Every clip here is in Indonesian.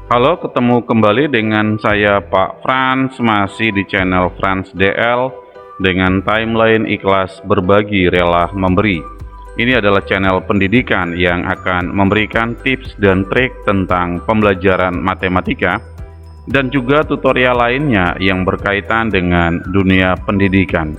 Halo, ketemu kembali dengan saya Pak Frans, masih di channel Frans DL dengan timeline ikhlas berbagi rela memberi. Ini adalah channel pendidikan yang akan memberikan tips dan trik tentang pembelajaran matematika dan juga tutorial lainnya yang berkaitan dengan dunia pendidikan.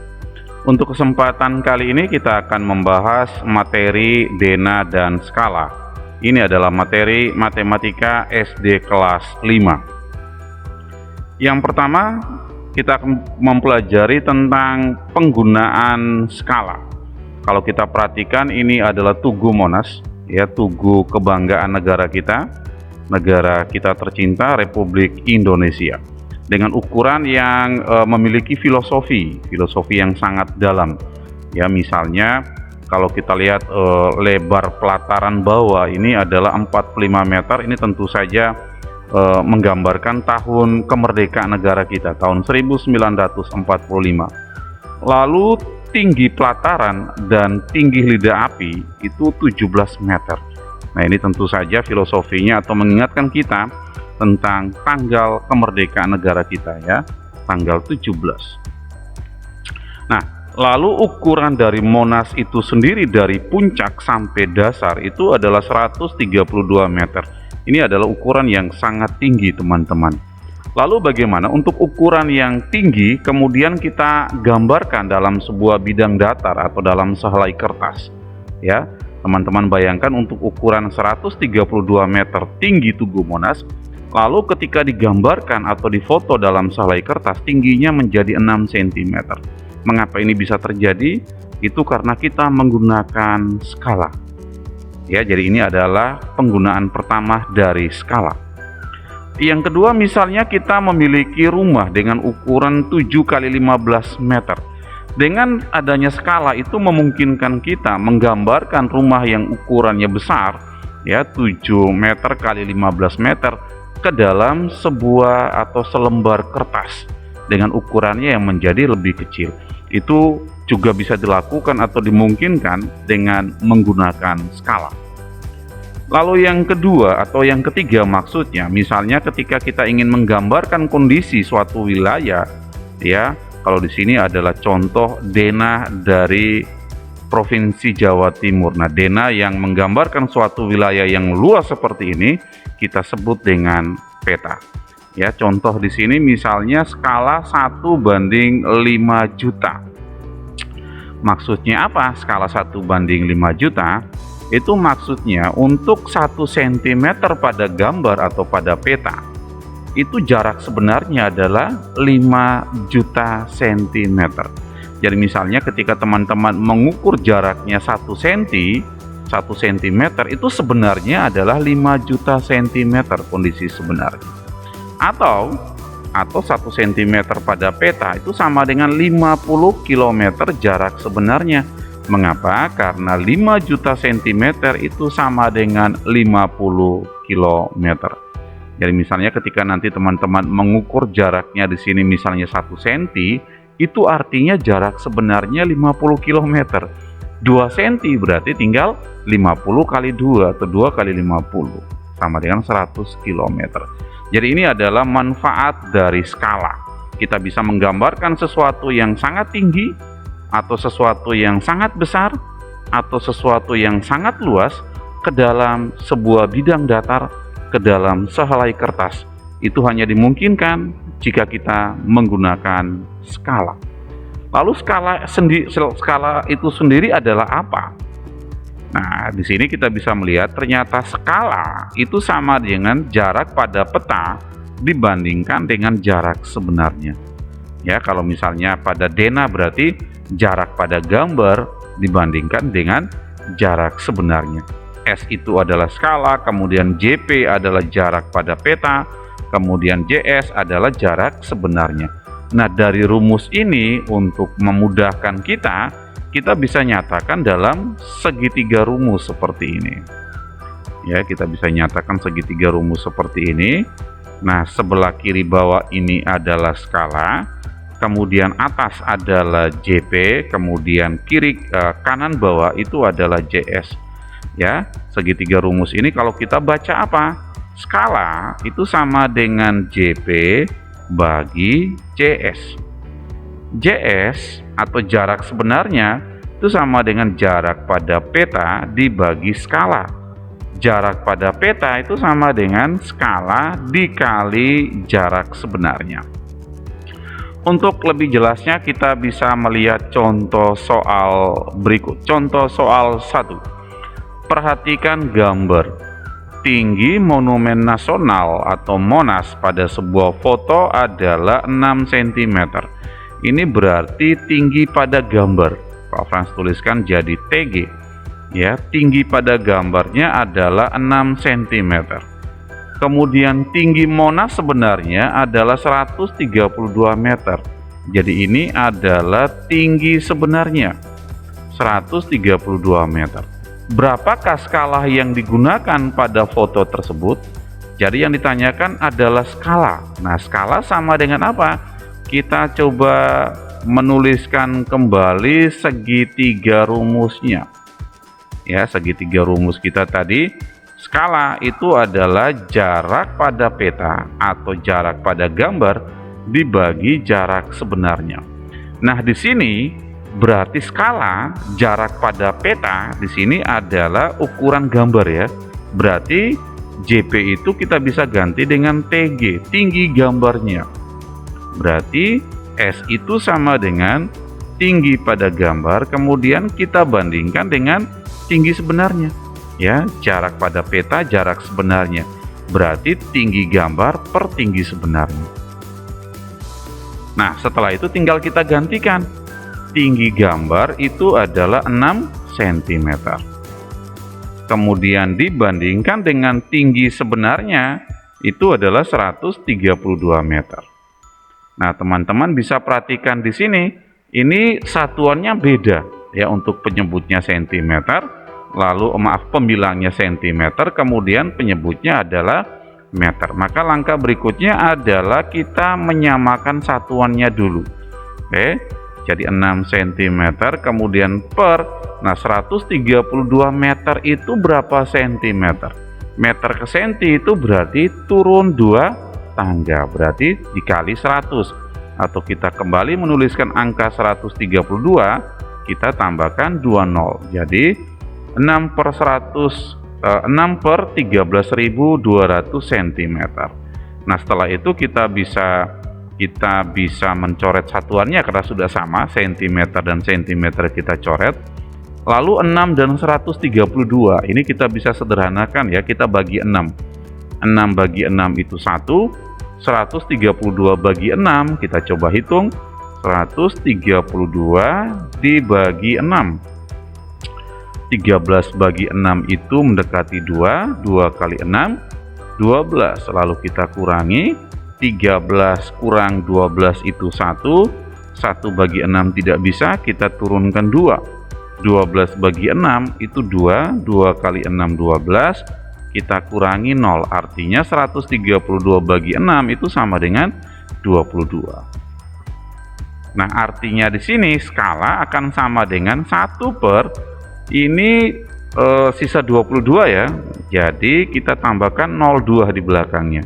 Untuk kesempatan kali ini kita akan membahas materi dena dan skala. Ini adalah materi matematika SD kelas 5. Yang pertama, kita akan mempelajari tentang penggunaan skala. Kalau kita perhatikan, ini adalah Tugu Monas, ya, tugu kebanggaan negara kita tercinta Republik Indonesia. Dengan ukuran yang memiliki filosofi yang sangat dalam. Ya, misalnya kalau kita lihat lebar pelataran bawah ini adalah 45 meter. Ini tentu saja menggambarkan tahun kemerdekaan negara kita, tahun 1945. Lalu tinggi pelataran dan tinggi lidah api itu 17 meter. Nah, ini tentu saja filosofinya atau mengingatkan kita tentang tanggal kemerdekaan negara kita, ya, tanggal 17. Nah, lalu ukuran dari Monas itu sendiri dari puncak sampai dasar itu adalah 132 meter. Ini adalah ukuran yang sangat tinggi, teman-teman. Lalu bagaimana untuk ukuran yang tinggi kemudian kita gambarkan dalam sebuah bidang datar atau dalam sehelai kertas? Ya, teman-teman bayangkan untuk ukuran 132 meter tinggi Tugu Monas, lalu ketika digambarkan atau difoto dalam sehelai kertas tingginya menjadi 6 cm. Mengapa ini bisa terjadi? Itu karena kita menggunakan skala. Ya, jadi ini adalah penggunaan pertama dari skala. Yang kedua, misalnya kita memiliki rumah dengan ukuran 7 kali 15 meter. Dengan adanya skala itu memungkinkan kita menggambarkan rumah yang ukurannya besar, ya, 7 meter kali 15 meter ke dalam sebuah atau selembar kertas dengan ukurannya yang menjadi lebih kecil. Itu juga bisa dilakukan atau dimungkinkan dengan menggunakan skala. Lalu yang kedua atau yang ketiga maksudnya, misalnya ketika kita ingin menggambarkan kondisi suatu wilayah, ya, kalau di sini adalah contoh dena dari Provinsi Jawa Timur. Nah, dena yang menggambarkan suatu wilayah yang luas seperti ini kita sebut dengan peta. Ya, contoh di sini misalnya skala 1:5 juta. Maksudnya apa? Skala 1:5 juta itu maksudnya untuk 1 cm pada gambar atau pada peta itu jarak sebenarnya adalah 5 juta cm. Jadi misalnya ketika teman-teman mengukur jaraknya 1 cm itu sebenarnya adalah 5 juta cm kondisi sebenarnya. Atau 1 cm pada peta itu sama dengan 50 km jarak sebenarnya. Mengapa? Karena 5 juta cm itu sama dengan 50 km. Jadi misalnya ketika nanti teman-teman mengukur jaraknya di sini misalnya 1 cm, itu artinya jarak sebenarnya 50 km. 2 cm berarti tinggal 50 kali 2 atau 2 kali 50 sama dengan 100 km. Jadi ini adalah manfaat dari skala. Kita bisa menggambarkan sesuatu yang sangat tinggi atau sesuatu yang sangat besar atau sesuatu yang sangat luas ke dalam sebuah bidang datar, ke dalam sehelai kertas. Itu hanya dimungkinkan jika kita menggunakan skala. Lalu skala itu sendiri adalah apa? Nah, di sini kita bisa melihat ternyata skala itu sama dengan jarak pada peta dibandingkan dengan jarak sebenarnya. Ya, kalau misalnya pada dena berarti jarak pada gambar dibandingkan dengan jarak sebenarnya. S itu adalah skala, kemudian JP adalah jarak pada peta, kemudian JS adalah jarak sebenarnya. Nah, dari rumus ini untuk memudahkan kita bisa nyatakan dalam segitiga rumus seperti ini. Ya, kita bisa nyatakan segitiga rumus seperti ini. Nah, sebelah kiri bawah ini adalah skala, kemudian atas adalah JP, kemudian kanan bawah itu adalah JS. Ya, segitiga rumus ini kalau kita baca apa? skala itu sama dengan JP bagi JS. JS atau jarak sebenarnya itu sama dengan jarak pada peta dibagi skala. Jarak pada peta itu sama dengan skala dikali jarak sebenarnya. Untuk lebih jelasnya kita bisa melihat contoh soal berikut. Contoh soal 1. Perhatikan gambar. Tinggi Monumen Nasional atau Monas pada sebuah foto adalah 6 cm. Ini berarti tinggi pada gambar. Pak Frans tuliskan jadi TG. Ya, tinggi pada gambarnya adalah 6 cm. Kemudian tinggi Monas sebenarnya adalah 132 meter. Jadi ini adalah tinggi sebenarnya 132 meter. Berapakah skala yang digunakan pada foto tersebut? Jadi yang ditanyakan adalah skala. Nah, skala sama dengan apa? Kita coba menuliskan kembali segitiga rumusnya. Ya, segitiga rumus kita tadi. Skala itu adalah jarak pada peta atau jarak pada gambar dibagi jarak sebenarnya. Nah, di sini berarti skala jarak pada peta di sini adalah ukuran gambar ya. Berarti JP itu kita bisa ganti dengan TG, tinggi gambarnya. Berarti S itu sama dengan tinggi pada gambar, kemudian kita bandingkan dengan tinggi sebenarnya. Ya, jarak pada peta, jarak sebenarnya. Berarti tinggi gambar per tinggi sebenarnya. Nah, setelah itu tinggal kita gantikan. Tinggi gambar itu adalah 6 cm. Kemudian dibandingkan dengan tinggi sebenarnya itu adalah 132 meter. Nah, teman-teman bisa perhatikan di sini, ini satuannya beda ya, untuk penyebutnya cm, lalu pembilangnya cm, kemudian penyebutnya adalah meter. Maka langkah berikutnya adalah kita menyamakan satuannya dulu. Oke. Jadi 6 cm kemudian per, nah 132 meter itu berapa cm? Meter ke senti itu berarti turun 2 tangga, berarti dikali 100. Atau kita kembali menuliskan angka 132, kita tambahkan 20. Jadi 6 per 13.200 cm. Nah, setelah itu kita bisa mencoret satuannya karena sudah sama, cm dan cm kita coret. Lalu 6 dan 132 ini kita bisa sederhanakan ya, kita bagi 6. 6 bagi 6 itu 1, 132 bagi 6 kita coba hitung, 132 dibagi 6. 13 bagi 6 itu mendekati 2, 2 kali 6 12, lalu kita kurangi. 13 kurang 12 itu 1, 1 bagi 6 tidak bisa, kita turunkan 2. 12 bagi 6 itu 2, 2 kali 6 12, kita kurangi 0, artinya 132 bagi 6 itu sama dengan 22. Nah, artinya di sini skala akan sama dengan 1 per ini sisa 22 ya, jadi kita tambahkan 02 di belakangnya.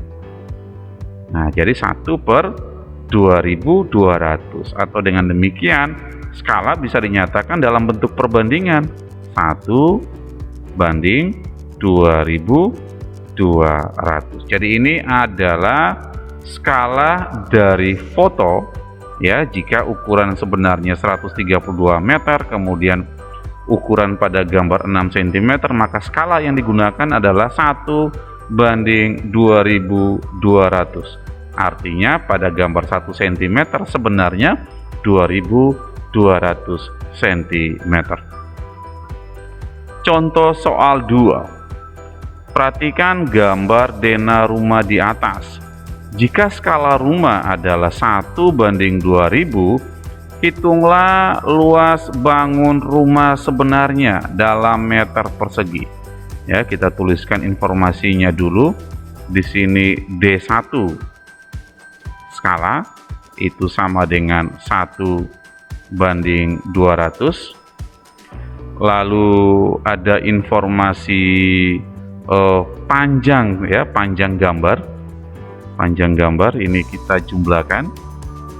Nah, jadi 1 per 2200, atau dengan demikian skala bisa dinyatakan dalam bentuk perbandingan 1 banding 2200. Jadi ini adalah skala dari foto ya, jika ukuran sebenarnya 132 meter, kemudian ukuran pada gambar 6 cm, maka skala yang digunakan adalah 1 banding 2200. Artinya pada gambar 1 cm sebenarnya 2200 cm. Contoh soal 2. Perhatikan gambar denah rumah di atas. Jika skala rumah adalah 1 banding 2000, hitunglah luas bangun rumah sebenarnya dalam meter persegi. Ya, kita tuliskan informasinya dulu. Di sini D1 skala itu sama dengan 1 banding 200. Lalu ada informasi panjang ya, panjang gambar. Panjang gambar ini kita jumlahkan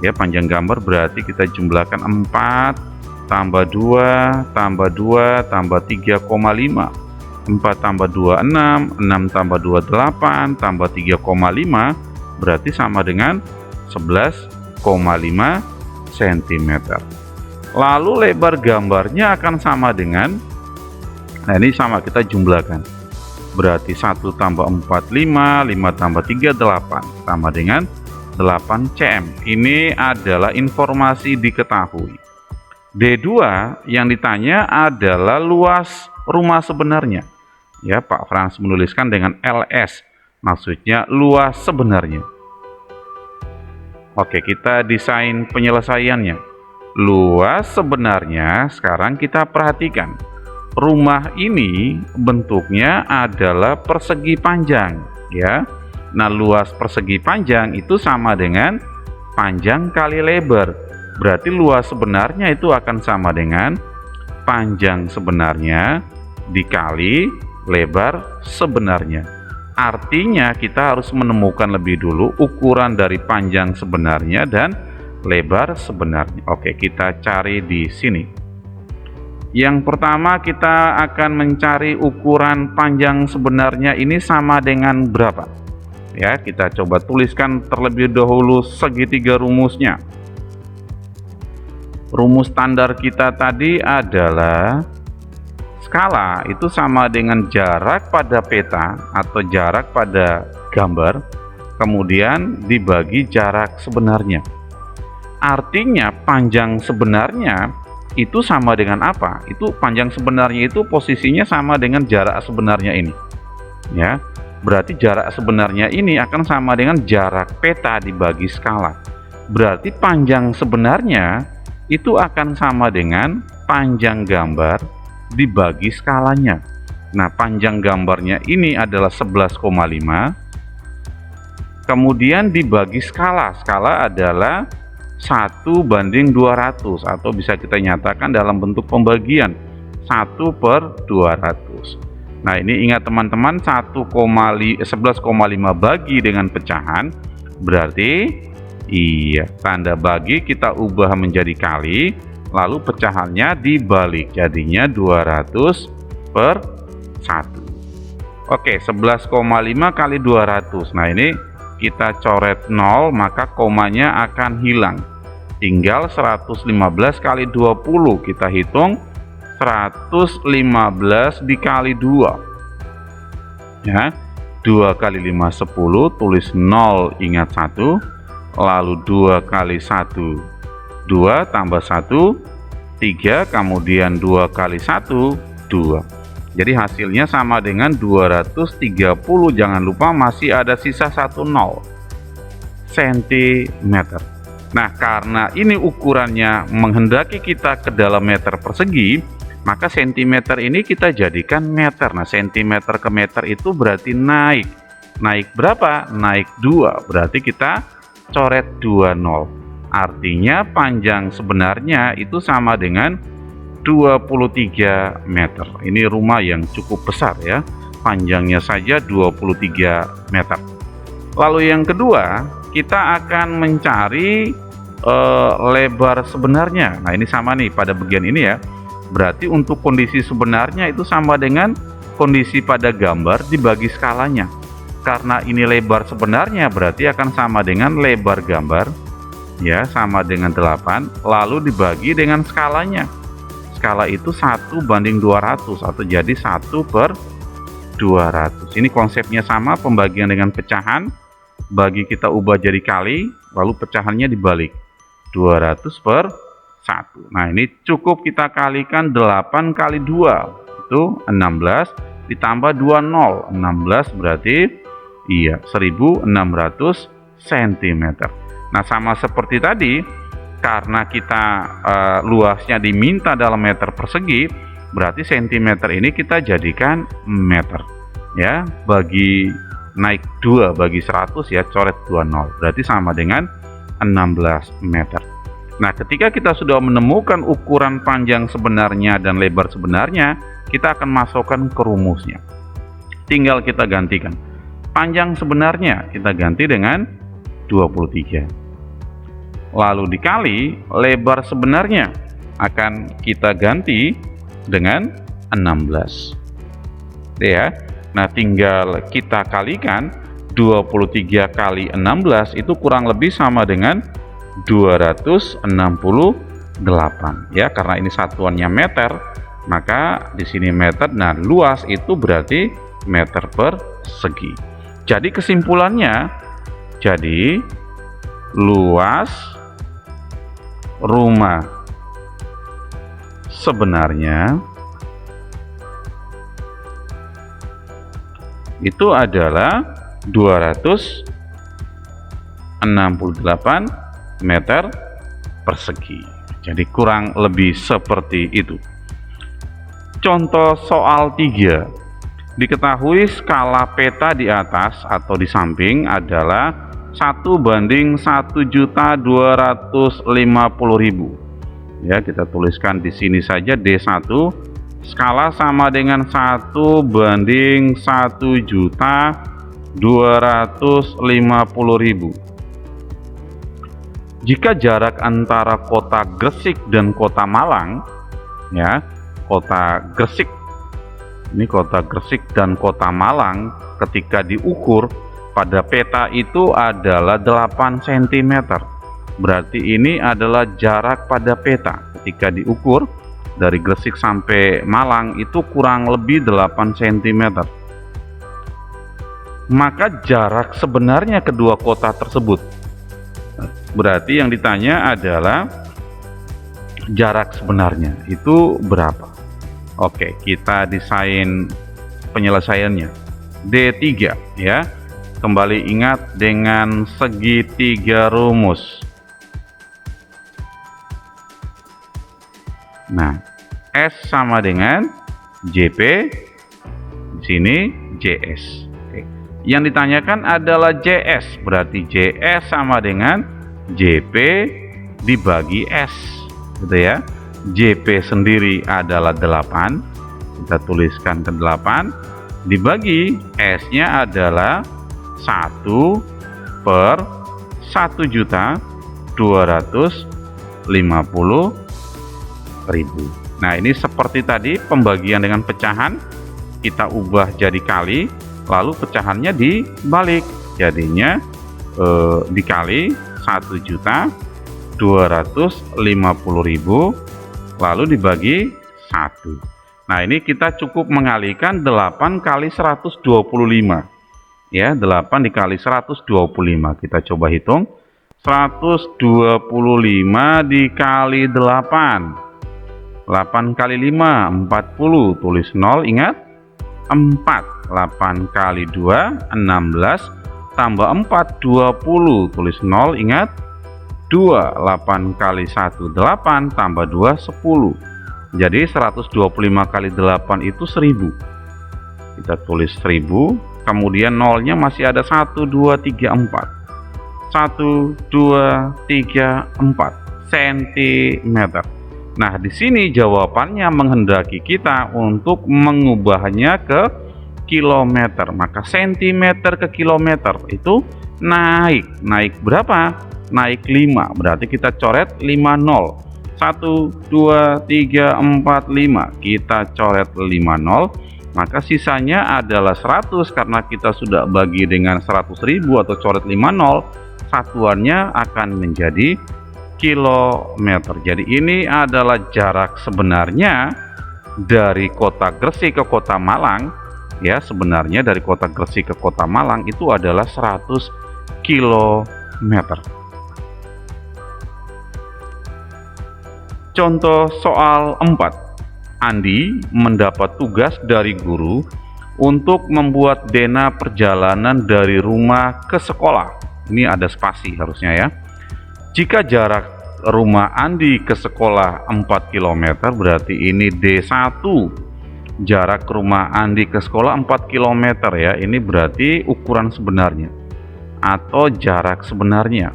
ya, panjang gambar berarti kita jumlahkan 4 tambah 2 tambah 2 tambah 3,5. 4 tambah 2 6, 6 tambah 2 8 tambah 3,5 berarti sama dengan 11,5 cm. Lalu lebar gambarnya akan sama dengan, nah ini sama kita jumlahkan, berarti 1 tambah 4 5, 5 tambah 3 8 sama dengan 8 cm. Ini adalah informasi diketahui. D2 yang ditanya adalah luas rumah sebenarnya. Ya, Pak Frans menuliskan dengan LS, maksudnya luas sebenarnya. Oke, kita desain penyelesaiannya. Luas sebenarnya sekarang kita perhatikan. Rumah ini bentuknya adalah persegi panjang, ya. Nah, luas persegi panjang itu sama dengan panjang kali lebar. Berarti luas sebenarnya itu akan sama dengan panjang sebenarnya dikali lebar sebenarnya. Artinya kita harus menemukan lebih dulu ukuran dari panjang sebenarnya dan lebar sebenarnya. Oke, kita cari di sini. Yang pertama kita akan mencari ukuran panjang sebenarnya ini sama dengan berapa. Ya, kita coba tuliskan terlebih dahulu segitiga rumusnya. Rumus standar kita tadi adalah skala itu sama dengan jarak pada peta atau jarak pada gambar, kemudian dibagi jarak sebenarnya. Artinya panjang sebenarnya itu sama dengan apa? Itu panjang sebenarnya itu posisinya sama dengan jarak sebenarnya ini. Ya, berarti jarak sebenarnya ini akan sama dengan jarak peta dibagi skala. Berarti panjang sebenarnya itu akan sama dengan panjang gambar dibagi skalanya. Nah, panjang gambarnya ini adalah 11,5, kemudian dibagi skala. Skala adalah 1/200 atau bisa kita nyatakan dalam bentuk pembagian 1/200. Nah, ini ingat teman-teman, 11,5 bagi dengan pecahan berarti iya, tanda bagi kita ubah menjadi kali, lalu pecahannya dibalik, jadinya 200/1. Oke, 11,5 kali 200. Nah, ini kita coret 0, maka komanya akan hilang. Tinggal 115 kali 20, kita hitung 115 dikali 2. Ya, 2 kali 5 10, tulis 0, ingat 1. Lalu 2 kali 1 2 tambah 1 3, kemudian 2 kali 1 2. Jadi hasilnya sama dengan 230. Jangan lupa masih ada sisa 1 0 cm. Nah, karena ini ukurannya menghendaki kita ke dalam meter persegi, maka cm ini kita jadikan meter. Nah, cm ke meter itu berarti naik. Naik berapa? Naik 2. Berarti kita coret 20. Artinya panjang sebenarnya itu sama dengan 23 meter. Ini rumah yang cukup besar ya. Panjangnya saja 23 meter. Lalu yang kedua, kita akan mencari lebar sebenarnya. Nah, ini sama nih pada bagian ini ya. Berarti untuk kondisi sebenarnya itu sama dengan kondisi pada gambar dibagi skalanya. Karena ini lebar sebenarnya berarti akan sama dengan lebar gambar ya, sama dengan 8, lalu dibagi dengan skalanya. Skala itu 1/200 atau jadi 1/200. Ini konsepnya sama, pembagian dengan pecahan, bagi kita ubah jadi kali, lalu pecahannya dibalik, 200/1. Nah, ini cukup kita kalikan 8 kali 2 itu 16 ditambah 20, 16 berarti iya 1600 cm. Nah, sama seperti tadi, karena kita luasnya diminta dalam meter persegi, berarti cm ini kita jadikan meter ya. Bagi naik 2 bagi 100 ya, coret 20, berarti sama dengan 16 meter. Nah, ketika kita sudah menemukan ukuran panjang sebenarnya dan lebar sebenarnya, kita akan masukkan ke rumusnya. Tinggal kita gantikan. Panjang sebenarnya kita ganti dengan 23. Lalu dikali lebar sebenarnya akan kita ganti dengan 16. Ya. Nah, tinggal kita kalikan 23 kali 16 itu kurang lebih sama dengan 268 ya, karena ini satuannya meter, maka di sini meter. Nah, luas itu berarti meter persegi. Jadi kesimpulannya, jadi luas rumah sebenarnya itu adalah 268 meter persegi. Jadi kurang lebih seperti itu. Contoh soal 3. Diketahui skala peta di atas atau di samping adalah 1/1.250.000. Ya, kita tuliskan di sini saja D1. Skala sama dengan 1/1.250.000. Jika jarak antara kota Gresik dan kota Malang, ya, kota Gresik, ini kota Gresik dan kota Malang ketika diukur pada peta itu adalah 8 cm. Berarti ini adalah jarak pada peta ketika diukur dari Gresik sampai Malang itu kurang lebih 8 cm. Maka jarak sebenarnya kedua kota tersebut, berarti yang ditanya adalah jarak sebenarnya itu berapa. Oke, kita desain penyelesaiannya. D3 ya. Kembali ingat dengan segitiga rumus. Nah, S sama dengan JP, di sini JS. Oke. Yang ditanyakan adalah JS, berarti JS sama dengan JP dibagi S, gitu ya. JP sendiri adalah 8, kita tuliskan ke 8, dibagi S-nya adalah 1/1.250.000. Nah, ini seperti tadi pembagian dengan pecahan, kita ubah jadi kali, lalu pecahannya dibalik, jadinya dikali 1.250.000 lalu dibagi 1. Nah, ini kita cukup mengalihkan 8 kali 125. Ya, 8 dikali 125. Kita coba hitung. 125 dikali 8. 8 kali 5, 40. Tulis 0, ingat? 4. 8 kali 2, 16. Tambah 4, 20. Tulis 0, ingat? 2. 8 kali 1, 8. Tambah 2, 10. Jadi 125 kali 8 itu 1000. Kita tulis 10. Kemudian nolnya masih ada 1, 2, 3, 4. 1, 2, 3, 4 cm. Nah, di sini jawabannya menghendaki kita untuk mengubahnya ke kilometer. Maka centimeter ke kilometer itu naik. Naik berapa? Naik 5. Berarti kita coret 5 nol. 1, 2, 3, 4, 5. Kita coret 5 nol. Maka sisanya adalah 100 karena kita sudah bagi dengan 100.000 atau coret 5 nol, satuannya akan menjadi kilometer. Jadi ini adalah jarak sebenarnya dari kota Gresik ke kota Malang. Ya, sebenarnya dari kota Gresik ke kota Malang itu adalah 100 kilometer. Contoh soal 4. Andi mendapat tugas dari guru untuk membuat dena perjalanan dari rumah ke sekolah. Ini ada spasi harusnya ya. Jika jarak rumah Andi ke sekolah 4 km, berarti ini D1. Jarak rumah Andi ke sekolah 4 km ya. Ini berarti ukuran sebenarnya atau jarak sebenarnya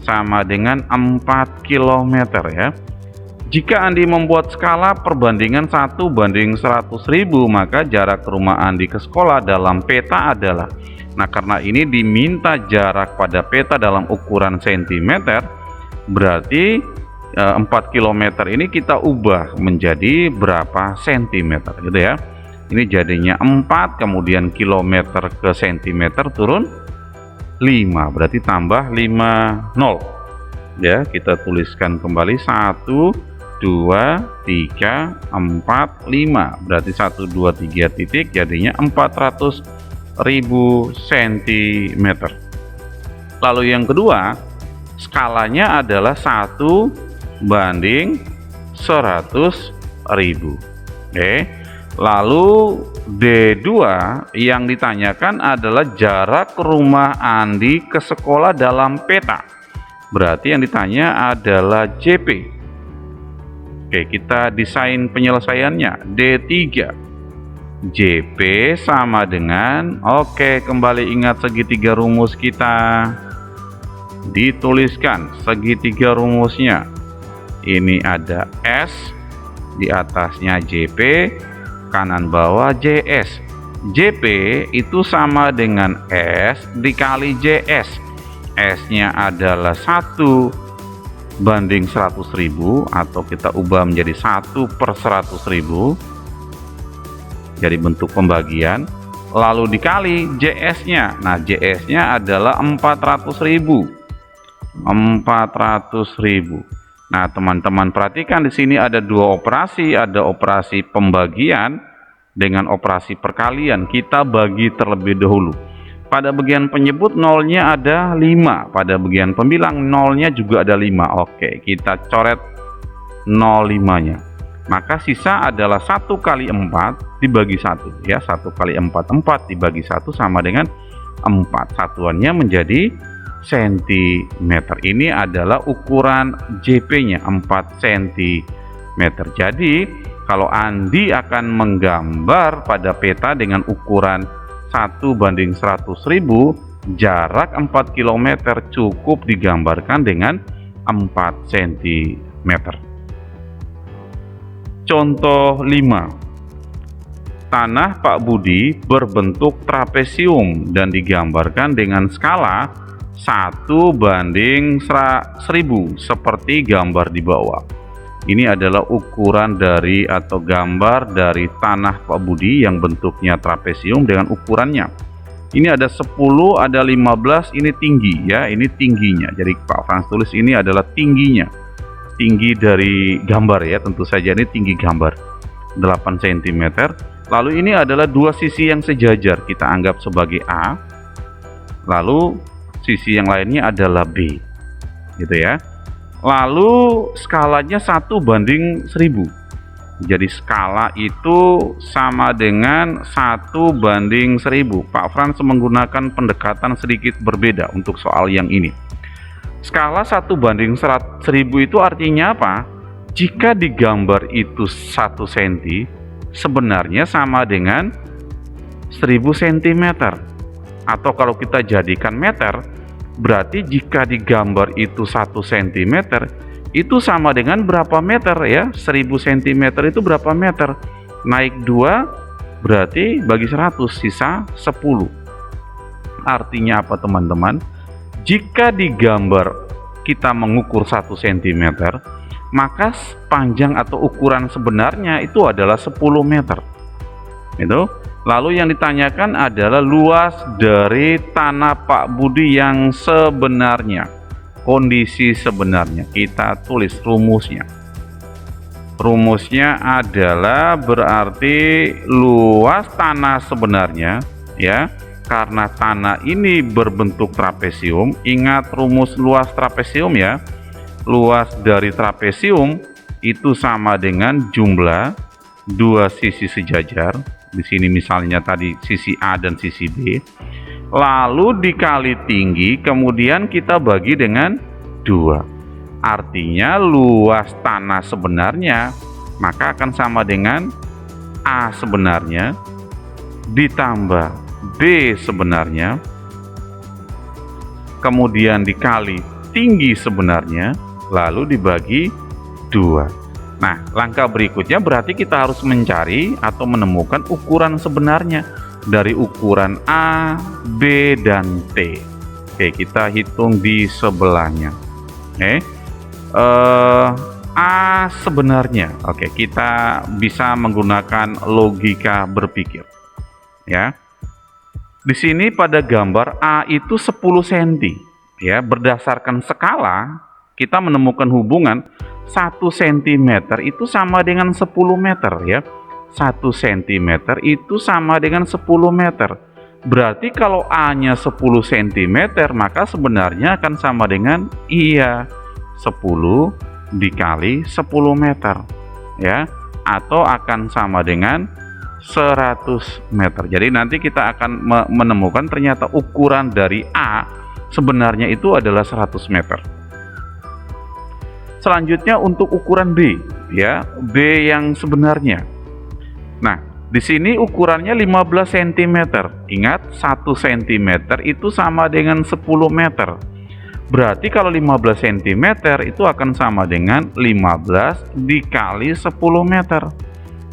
sama dengan 4 km ya. Jika Andi membuat skala perbandingan 1:100.000, maka jarak rumah Andi ke sekolah dalam peta adalah. Nah, karena ini diminta jarak pada peta dalam ukuran cm, berarti 4 km ini kita ubah menjadi berapa cm gitu ya. Ini jadinya 4, kemudian kilometer ke cm turun 5, berarti tambah 50 ya. Kita tuliskan kembali 1 2 3 4 5, berarti 1 2 3 titik, jadinya 400.000 cm. Lalu yang kedua, skalanya adalah 1:100.000. Oke. Lalu D2 yang ditanyakan adalah jarak rumah Andi ke sekolah dalam peta. Berarti yang ditanya adalah JP. Oke, kita desain penyelesaiannya. D3. JP sama dengan, oke, kembali ingat segitiga rumus kita. Dituliskan segitiga rumusnya. Ini ada S, di atasnya JP, kanan bawah JS. JP itu sama dengan S dikali JS. S-nya adalah 1:100.000 atau kita ubah menjadi 1/100.000. Jadi bentuk pembagian. Lalu dikali JS-nya. Nah, JS-nya adalah 400.000. 400.000. Nah, teman-teman perhatikan di sini ada dua operasi, ada operasi pembagian dengan operasi perkalian. Kita bagi terlebih dahulu. Pada bagian penyebut nolnya ada 5, pada bagian pembilang nolnya juga ada 5. Oke, kita coret 0,5-nya. Maka sisa adalah 1 kali 4 dibagi 1 ya. 1 kali 4, 4 dibagi 1 sama dengan 4. Satuannya menjadi cm. Ini adalah ukuran JP-nya 4 cm. Jadi kalau Andi akan menggambar pada peta dengan ukuran 1:100.000, jarak 4 km cukup digambarkan dengan 4 cm. Contoh 5. Tanah Pak Budi berbentuk trapesium dan digambarkan dengan skala 1:1000 seperti gambar di bawah. Ini adalah ukuran dari atau gambar dari tanah Pak Budi yang bentuknya trapesium dengan ukurannya. Ini ada 10, ada 15, ini tinggi ya, ini tingginya. Jadi Pak Frans tulis ini adalah tingginya. Tinggi dari gambar ya, tentu saja ini tinggi gambar 8 cm. Lalu ini adalah dua sisi yang sejajar, kita anggap sebagai A. Lalu sisi yang lainnya adalah B, gitu ya. Lalu skalanya 1:1000. Jadi skala itu sama dengan 1:1000. Pak Frans menggunakan pendekatan sedikit berbeda untuk soal yang ini. Skala 1:100.000 itu artinya apa? Jika digambar itu 1 cm, sebenarnya sama dengan 1000 cm. Atau kalau kita jadikan meter, berarti jika digambar itu 1 cm, itu sama dengan berapa meter ya? 1000 cm itu berapa meter? Naik 2, berarti bagi 100, sisa 10. Artinya apa teman-teman? Jika digambar kita mengukur 1 cm, maka panjang atau ukuran sebenarnya itu adalah 10 meter. Itu. Lalu yang ditanyakan adalah luas dari tanah Pak Budi yang sebenarnya. Kondisi sebenarnya. Kita tulis rumusnya. Rumusnya adalah berarti luas tanah sebenarnya ya. Karena tanah ini berbentuk trapesium, ingat rumus luas trapesium ya. Luas dari trapesium itu sama dengan jumlah dua sisi sejajar. Di sini misalnya tadi sisi A dan sisi B, lalu dikali tinggi, kemudian kita bagi dengan 2. Artinya luas tanah sebenarnya maka akan sama dengan A sebenarnya ditambah B sebenarnya, kemudian dikali tinggi sebenarnya, lalu dibagi 2. Nah, langkah berikutnya berarti kita harus mencari atau menemukan ukuran sebenarnya dari ukuran A, B, dan T. Oke, kita hitung di sebelahnya. Oke, A sebenarnya. Oke, kita bisa menggunakan logika berpikir. Ya, di sini pada gambar A itu 10 cm. Ya, berdasarkan skala kita menemukan hubungan 1 cm itu sama dengan 10 meter ya. 1 cm itu sama dengan 10 meter. Berarti kalau A-nya 10 cm, maka sebenarnya akan sama dengan 10 dikali 10 meter ya, atau akan sama dengan 100 meter. Jadi nanti kita akan menemukan ternyata ukuran dari A sebenarnya itu adalah 100 meter. Selanjutnya untuk ukuran B ya, B yang sebenarnya. Nah, di sini ukurannya 15 cm. Ingat, 1 cm itu sama dengan 10 meter. Berarti kalau 15 cm itu akan sama dengan 15 dikali 10 meter.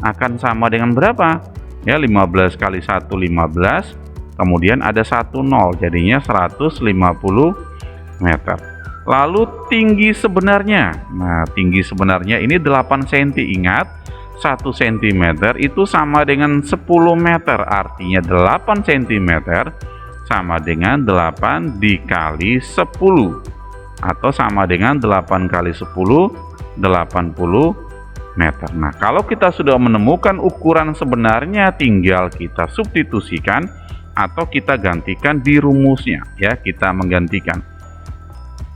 Akan sama dengan berapa? Ya, 15 kali 1 15. Kemudian ada 1 0, jadinya 150 meter. Lalu tinggi sebenarnya. Nah, tinggi sebenarnya ini 8 cm. Ingat, 1 cm itu sama dengan 10 meter. Artinya 8 cm sama dengan 8 dikali 10. Atau sama dengan 8 kali 10, 80 meter. Nah, kalau kita sudah menemukan ukuran sebenarnya, tinggal kita substitusikan atau kita gantikan di rumusnya. Ya, kita menggantikan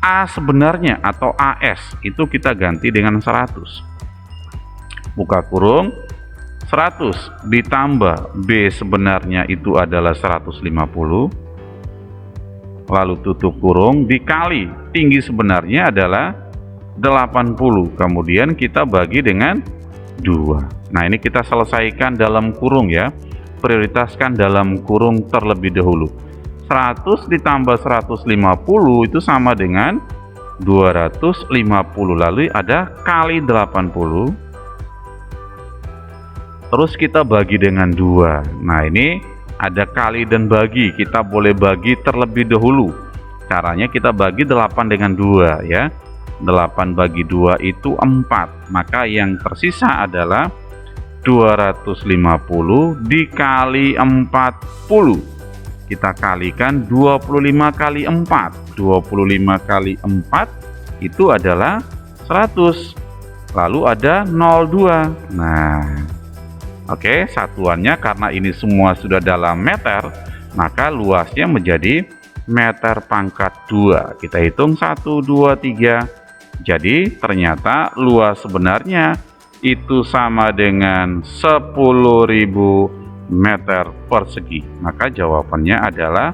A sebenarnya atau AS itu kita ganti dengan 100. Buka kurung, 100 ditambah B sebenarnya itu adalah 150. Lalu tutup kurung dikali tinggi sebenarnya adalah 80. Kemudian kita bagi dengan 2. Nah, ini kita selesaikan dalam kurung ya. Prioritaskan dalam kurung terlebih dahulu. 100 ditambah 150 itu sama dengan 250. Lalu ada kali 80. Terus kita bagi dengan 2. Nah, ini ada kali dan bagi. Kita boleh bagi terlebih dahulu. Caranya kita bagi 8 dengan 2 ya. 8 bagi 2 itu 4. Maka yang tersisa adalah 250 dikali 40. Kita kalikan 25 kali 4. 25 kali 4 itu adalah 100. Lalu ada 02. Nah, oke, satuannya karena ini semua sudah dalam meter, maka luasnya menjadi meter pangkat 2. Kita hitung 1, 2, 3. Jadi ternyata luas sebenarnya itu sama dengan 10.000 meter persegi. Maka jawabannya adalah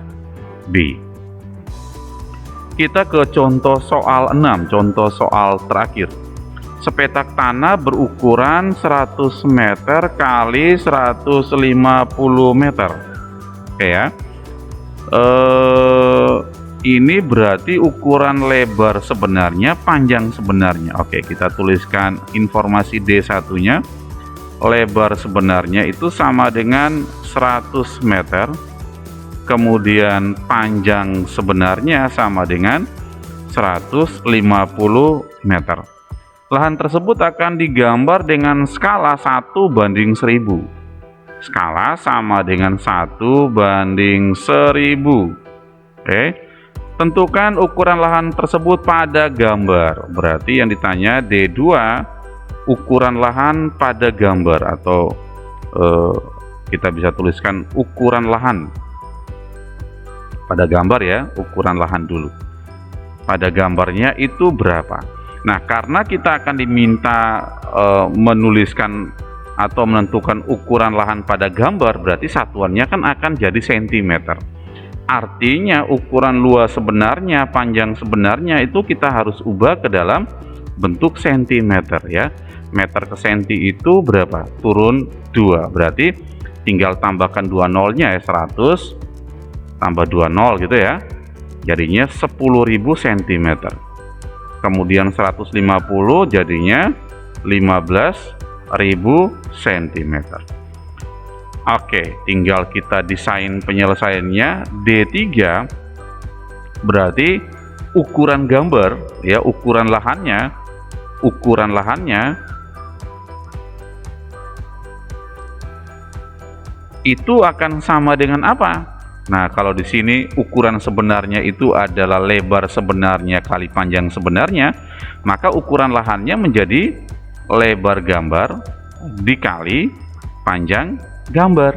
B. Kita ke contoh soal 6, contoh soal terakhir. Sepetak tanah berukuran 100 meter kali 150 meter. Oke ya. Ini berarti ukuran lebar sebenarnya, panjang sebenarnya. Oke, kita tuliskan informasi D1-nya. Lebar sebenarnya itu sama dengan 100 meter. Kemudian panjang sebenarnya sama dengan 150 meter. Lahan tersebut akan digambar dengan skala 1:1000. Skala sama dengan 1:1000. Oke. Tentukan ukuran lahan tersebut pada gambar. Berarti yang ditanya D2, ukuran lahan pada gambar, atau kita bisa tuliskan ukuran lahan pada gambar ya, ukuran lahan dulu. Pada gambarnya itu berapa? Nah, karena kita akan diminta menuliskan atau menentukan ukuran lahan pada gambar, berarti satuannya kan akan jadi cm. Artinya ukuran luas sebenarnya, panjang sebenarnya itu kita harus ubah ke dalam bentuk cm ya. Meter ke senti itu berapa? Turun 2. Berarti tinggal tambahkan 2 nolnya ya, 100 tambah 2 nol gitu ya. Jadinya 10.000 cm. Kemudian 150 jadinya 15.000 cm. Oke, tinggal kita desain penyelesaiannya. D3 berarti ukuran gambar ya, ukuran lahannya itu akan sama dengan apa? Nah, kalau di sini ukuran sebenarnya itu adalah lebar sebenarnya kali panjang sebenarnya, maka ukuran lahannya menjadi lebar gambar dikali panjang gambar.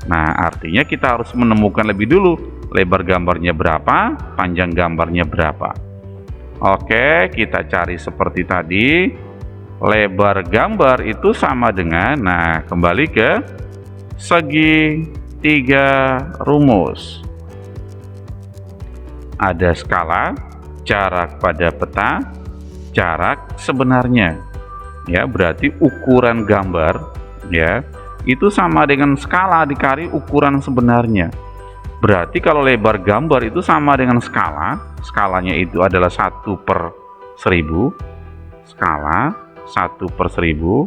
Nah, artinya kita harus menemukan lebih dulu lebar gambarnya berapa, panjang gambarnya berapa. Oke, kita cari seperti tadi. Lebar gambar itu sama dengan, nah, kembali ke segi tiga rumus. Ada skala, jarak pada peta, jarak sebenarnya. Ya, berarti ukuran gambar ya, itu sama dengan skala dikali ukuran sebenarnya. Berarti kalau lebar gambar itu sama dengan skala, skalanya itu adalah 1/1000, skala 1/1000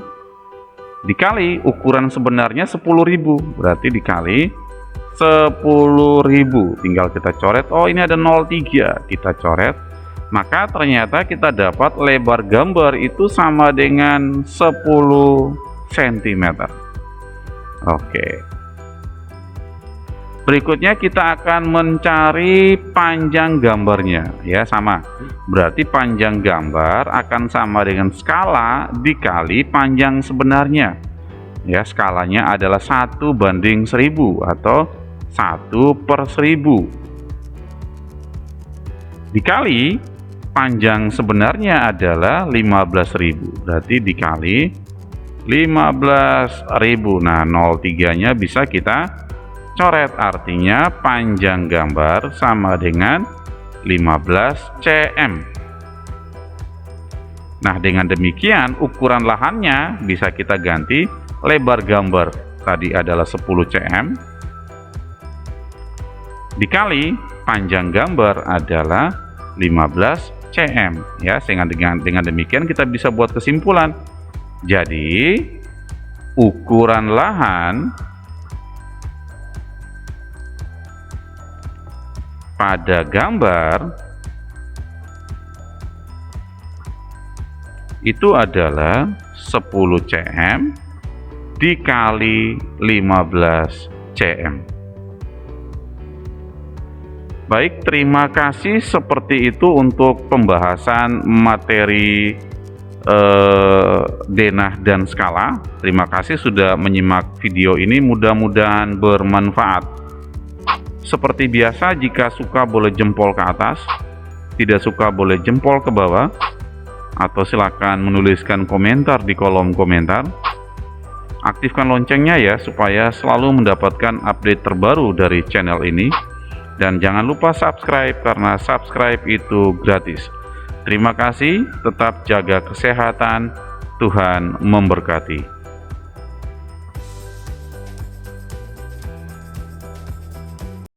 dikali ukuran sebenarnya 10.000, berarti dikali 10.000. Tinggal kita coret, oh ini ada 0,3, kita coret, maka ternyata kita dapat lebar gambar itu sama dengan 10 cm. Oke, berikutnya kita akan mencari panjang gambarnya ya, sama, berarti panjang gambar akan sama dengan skala dikali panjang sebenarnya ya. Skalanya adalah 1/1000 atau 1/1000 dikali panjang sebenarnya adalah 15.000, berarti dikali 15.000. Nah, 0,3 nya bisa kita coret, artinya panjang gambar sama dengan 15 cm. Nah, dengan demikian ukuran lahannya bisa kita ganti, lebar gambar tadi adalah 10 cm dikali panjang gambar adalah 15 cm ya. Sehingga dengan demikian kita bisa buat kesimpulan. Jadi ukuran lahan pada gambar itu adalah 10 cm dikali 15 cm. Baik, terima kasih. Seperti itu untuk pembahasan materi denah dan skala. Terima kasih sudah menyimak video ini, mudah-mudahan bermanfaat. Seperti biasa, jika suka boleh jempol ke atas, tidak suka boleh jempol ke bawah, atau silakan menuliskan komentar di kolom komentar. Aktifkan loncengnya ya, supaya selalu mendapatkan update terbaru dari channel ini. Dan jangan lupa subscribe, karena subscribe itu gratis. Terima kasih, tetap jaga kesehatan, Tuhan memberkati.